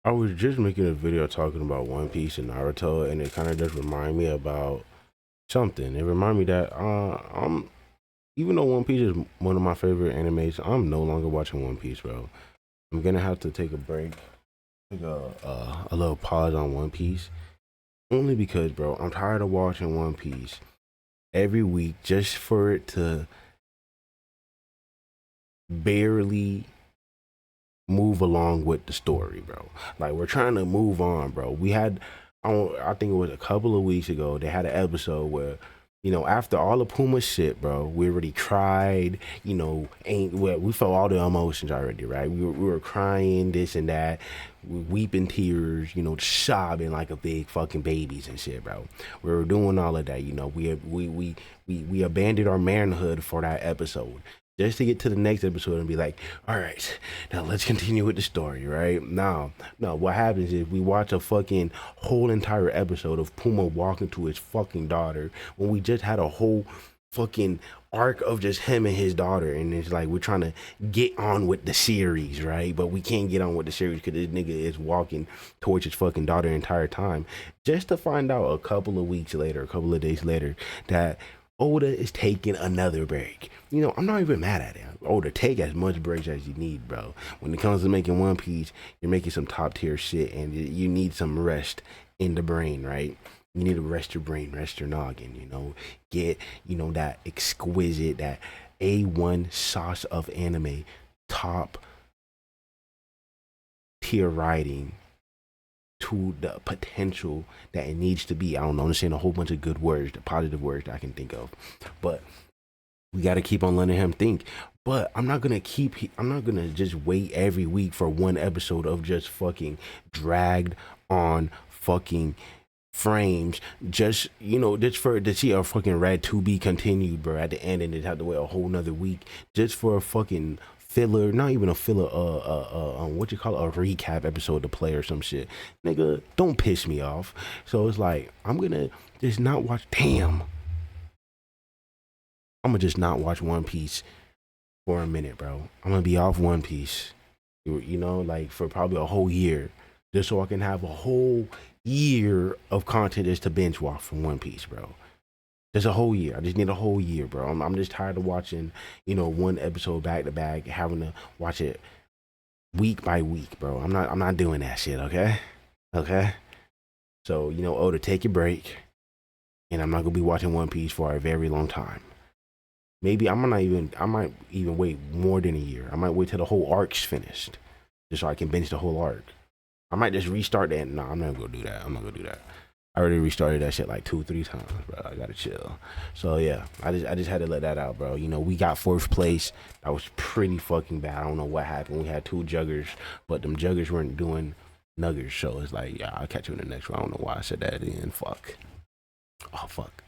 I was just making a video talking about One Piece and Naruto, and it kind of just reminded me about something. It reminded me that I'm even though One Piece is one of my favorite animes, I'm no longer watching One Piece, bro. I'm gonna have to take a break, take a little pause on One Piece, only because, bro, I'm tired of watching One Piece every week just for it to barely move along with the story, bro. Like, we're trying to move on, bro. We had, I think it was a couple of weeks ago, they had an episode where, after all the Puma shit, bro, we already cried, we felt all the emotions already, right? We were crying, this and that, weeping tears, sobbing like a big fucking babies and shit, bro. We were doing all of that, we abandoned our manhood for that episode just to get to the next episode and be like, all right, now let's continue with the story, right? Now, no, what happens is we watch a fucking whole entire episode of Puma walking to his fucking daughter when we just had a whole fucking arc of just him and his daughter, and it's like we're trying to get on with the series, right? But we can't get on with the series because this nigga is walking towards his fucking daughter the entire time, just to find out a couple of weeks later, a couple of days later, that Oda is taking another break. I'm not even mad at it. Oda, take as much breaks as you need, bro. When it comes to making One Piece, you're making some top tier shit, and you need some rest in the brain, right? You need to rest your brain, rest your noggin, get, that exquisite, that A1 sauce of anime, top tier writing to the potential that it needs to be. I don't know, I'm just saying a whole bunch of good words, the positive words that I can think of. But we got to keep on letting him think. But I'm not gonna just wait every week for one episode of just fucking dragged on fucking frames, just just for to see a fucking red to be continued, bro, at the end, and just have to wait a whole nother week just for a fucking filler, not even a filler, what you call it, a recap episode to play or some shit. Nigga, don't piss me off. So it's like, I'm gonna just not watch, I'm gonna just not watch One Piece for a minute, bro. I'm gonna be off One Piece, like for probably a whole year, just so I can have a whole year of content just to binge watch from One Piece, bro. Just a whole year. I just need a whole year, bro. I'm just tired of watching, one episode back to back, having to watch it week by week, bro. I'm not doing that shit, okay? Okay? So, Oda, take your break. And I'm not gonna be watching One Piece for a very long time. Maybe I might even wait more than a year. I might wait till the whole arc's finished, just so I can binge the whole arc. I might just restart that. No, I'm not gonna do that. I'm not gonna do that. I already restarted that shit like 2-3 times, bro. I gotta chill. So yeah, I just had to let that out, bro. We got fourth place. That was pretty fucking bad. I don't know what happened. We had 2 juggers, but them juggers weren't doing nuggers. So it's like, yeah, I'll catch you in the next one. I don't know why I said that at the end. Fuck. Oh fuck.